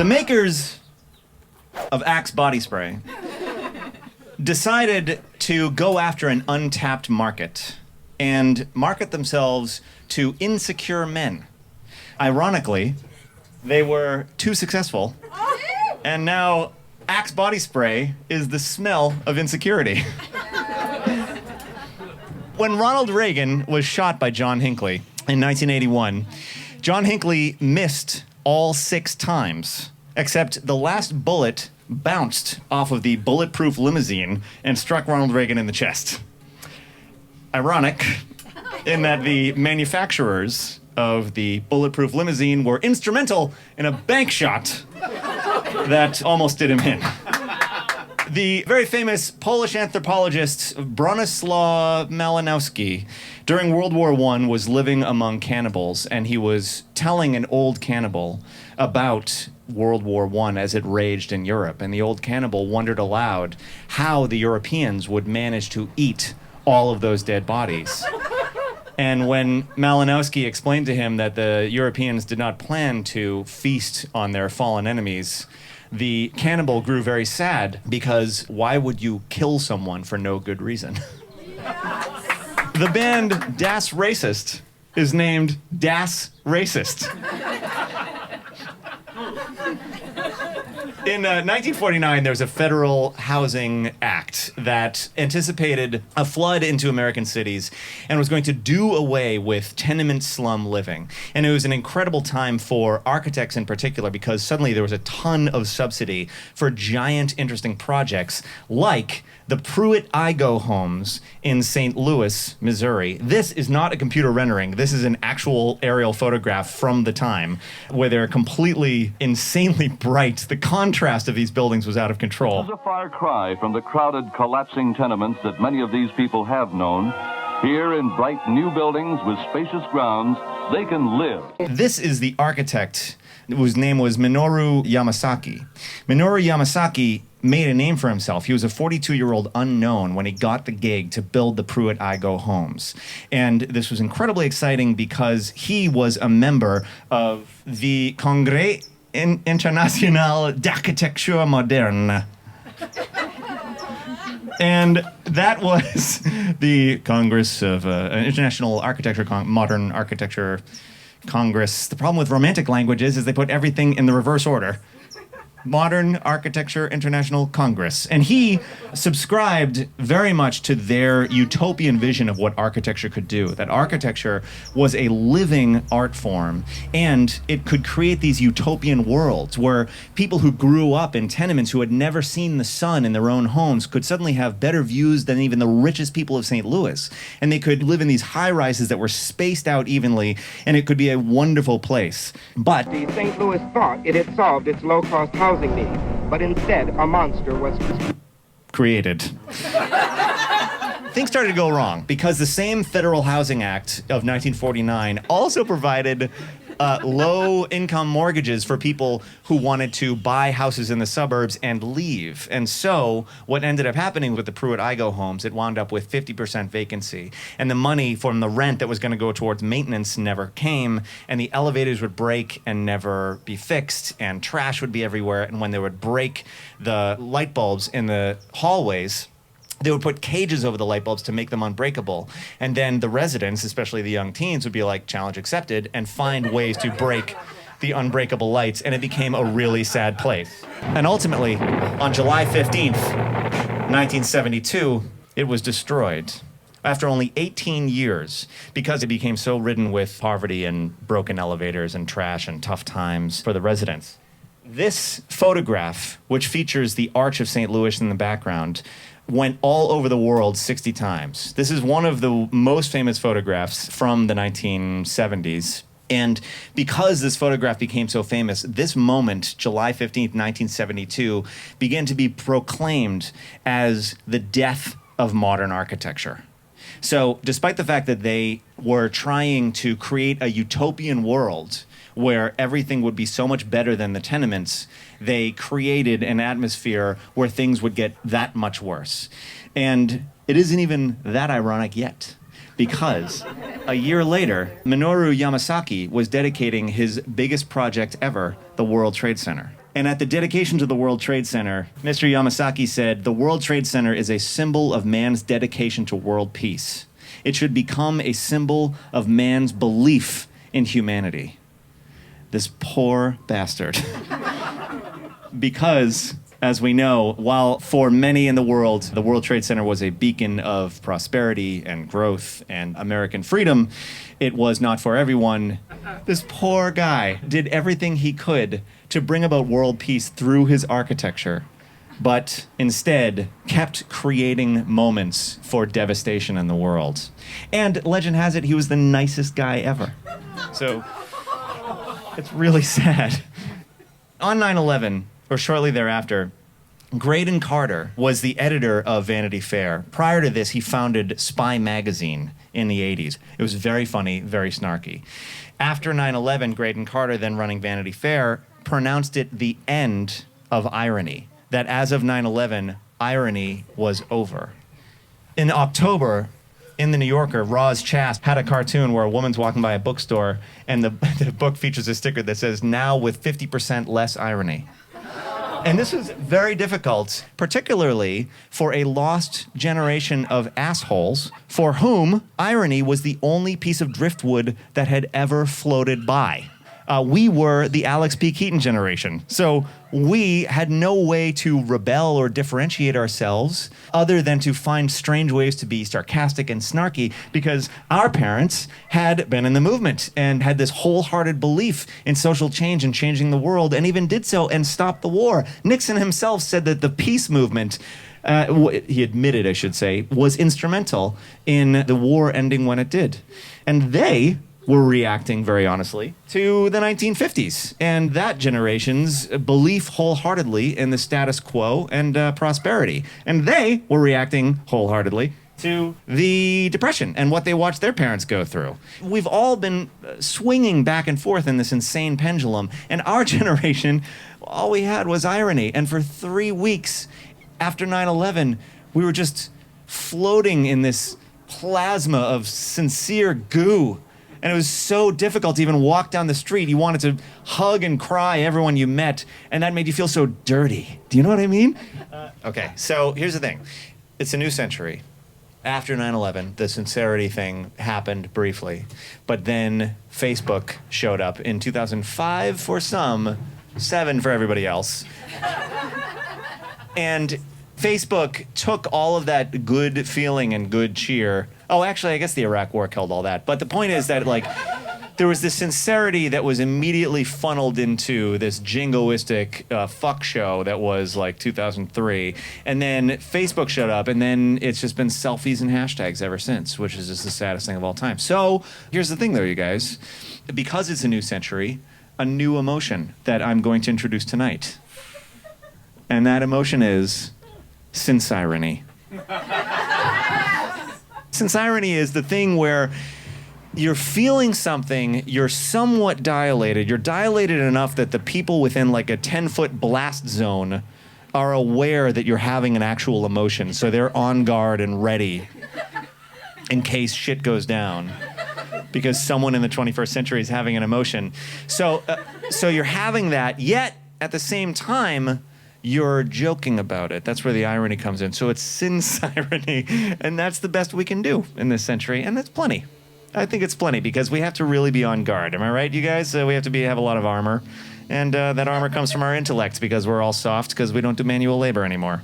The makers of Axe body spray decided to go after an untapped market and market themselves to insecure men. Ironically, they were too successful, and now Axe body spray is the smell of insecurity. When Ronald Reagan was shot by John Hinckley in 1981, John Hinckley missed all 6 times, except the last bullet bounced off of the bulletproof limousine and struck Ronald Reagan in the chest. Ironic, in that the manufacturers of the bulletproof limousine were instrumental in a bank shot that almost did him in. The very famous Polish anthropologist Bronislaw Malinowski, during World War I, was living among cannibals, and he was telling an old cannibal about World War I as it raged in Europe. And the old cannibal wondered aloud how the Europeans would manage to eat all of those dead bodies. And when Malinowski explained to him that the Europeans did not plan to feast on their fallen enemies, the cannibal grew very sad, because why would you kill someone for no good reason? The band Das Racist is named Das Racist. In 1949, there was a federal housing act that anticipated a flood into American cities and was going to do away with tenement slum living. And it was an incredible time for architects in particular, because suddenly there was a ton of subsidy for giant, interesting projects like the Pruitt-Igoe homes in St. Louis, Missouri. This is not a computer rendering. This is an actual aerial photograph from the time, where they're completely, insanely bright. The contrast of these buildings was out of control. This is a far cry from the crowded, collapsing tenements that many of these people have known. Here in bright new buildings with spacious grounds, they can live. This is the architect whose name was Minoru Yamasaki. Minoru Yamasaki made a name for himself. He was a 42-year-old unknown when he got the gig to build the Pruitt-Igoe homes. And this was incredibly exciting because he was a member of the Congrès International d'Architecture Moderne. And that was the Congress of International Architecture, Modern Architecture Congress. The problem with romantic languages is they put everything in the reverse order. Modern Architecture International Congress. And he subscribed very much to their utopian vision of what architecture could do, that architecture was a living art form, and it could create these utopian worlds where people who grew up in tenements who had never seen the sun in their own homes could suddenly have better views than even the richest people of St. Louis. And they could live in these high-rises that were spaced out evenly, and it could be a wonderful place. But the St. Louis thought it had solved its low-cost housing need, but instead a monster was created. Things started to go wrong because the same Federal Housing Act of 1949 also provided low-income mortgages for people who wanted to buy houses in the suburbs and leave. And so what ended up happening with the Pruitt-Igoe homes, it wound up with 50% vacancy. And the money from the rent that was going to go towards maintenance never came, and the elevators would break and never be fixed, and trash would be everywhere. And when they would break the light bulbs in the hallways, they would put cages over the light bulbs to make them unbreakable. And then the residents, especially the young teens, would be like, challenge accepted, and find ways to break the unbreakable lights, and it became a really sad place. And ultimately, on July 15th, 1972, it was destroyed. After only 18 years, because it became so ridden with poverty and broken elevators and trash and tough times for the residents. This photograph, which features the Arch of St. Louis in the background, went all over the world 60 times. This is one of the most famous photographs from the 1970s. And because this photograph became so famous, this moment, July 15th, 1972, began to be proclaimed as the death of modern architecture. So despite the fact that they were trying to create a utopian world where everything would be so much better than the tenements, they created an atmosphere where things would get that much worse. And it isn't even that ironic yet, because a year later, Minoru Yamasaki was dedicating his biggest project ever, the World Trade Center. And at the dedication to the World Trade Center, Mr. Yamasaki said, "The World Trade Center is a symbol of man's dedication to world peace. It should become a symbol of man's belief in humanity." This poor bastard. Because, as we know, while for many in the World Trade Center was a beacon of prosperity and growth and American freedom, it was not for everyone. This poor guy did everything he could to bring about world peace through his architecture, but instead kept creating moments for devastation in the world. And legend has it, he was the nicest guy ever. So, it's really sad. On 9/11, or shortly thereafter, Graydon Carter was the editor of Vanity Fair. Prior to this, he founded Spy magazine in the 80s. It was very funny, very snarky. After 9/11, Graydon Carter, then running Vanity Fair, pronounced it the end of irony. That as of 9/11, irony was over. In October, in The New Yorker, Roz Chast had a cartoon where a woman's walking by a bookstore and the book features a sticker that says, "Now with 50% less irony." And this was very difficult, particularly for a lost generation of assholes for whom irony was the only piece of driftwood that had ever floated by. We were the Alex P. Keaton generation. So we had no way to rebel or differentiate ourselves other than to find strange ways to be sarcastic and snarky because our parents had been in the movement and had this wholehearted belief in social change and changing the world and even did so and stopped the war. Nixon himself said that the peace movement, he admitted, I should say, was instrumental in the war ending when it did. And they were reacting, very honestly, to the 1950s and that generation's belief wholeheartedly in the status quo and prosperity. And they were reacting wholeheartedly to the Depression and what they watched their parents go through. We've all been swinging back and forth in this insane pendulum, and our generation, all we had was irony. And for 3 weeks after 9/11, we were just floating in this plasma of sincere goo. And it was so difficult to even walk down the street. You wanted to hug and cry everyone you met, and that made you feel so dirty. Do you know what I mean? Okay, so here's the thing. It's a new century. After 9/11, the sincerity thing happened briefly. But then Facebook showed up in 2005 for some, 7 for everybody else. And Facebook took all of that good feeling and good cheer. Oh, actually, I guess the Iraq War killed all that. But the point is that, like, there was this sincerity that was immediately funneled into this jingoistic fuck show that was, like, 2003. And then Facebook showed up, and then it's just been selfies and hashtags ever since, which is just the saddest thing of all time. So here's the thing, though, you guys. Because it's a new century, a new emotion that I'm going to introduce tonight. And that emotion is sincerity. Sincerity is the thing where you're feeling something, you're somewhat dilated. You're dilated enough that the people within like a 10-foot blast zone are aware that you're having an actual emotion. So they're on guard and ready in case shit goes down because someone in the 21st century is having an emotion. So you're having that, yet at the same time, you're joking about it. That's where the irony comes in. So it's sincerity, and that's the best we can do in this century, and that's plenty. I think it's plenty because we have to really be on guard. Am I right, you guys? We have to have a lot of armor, and that armor comes from our intellect because we're all soft because we don't do manual labor anymore.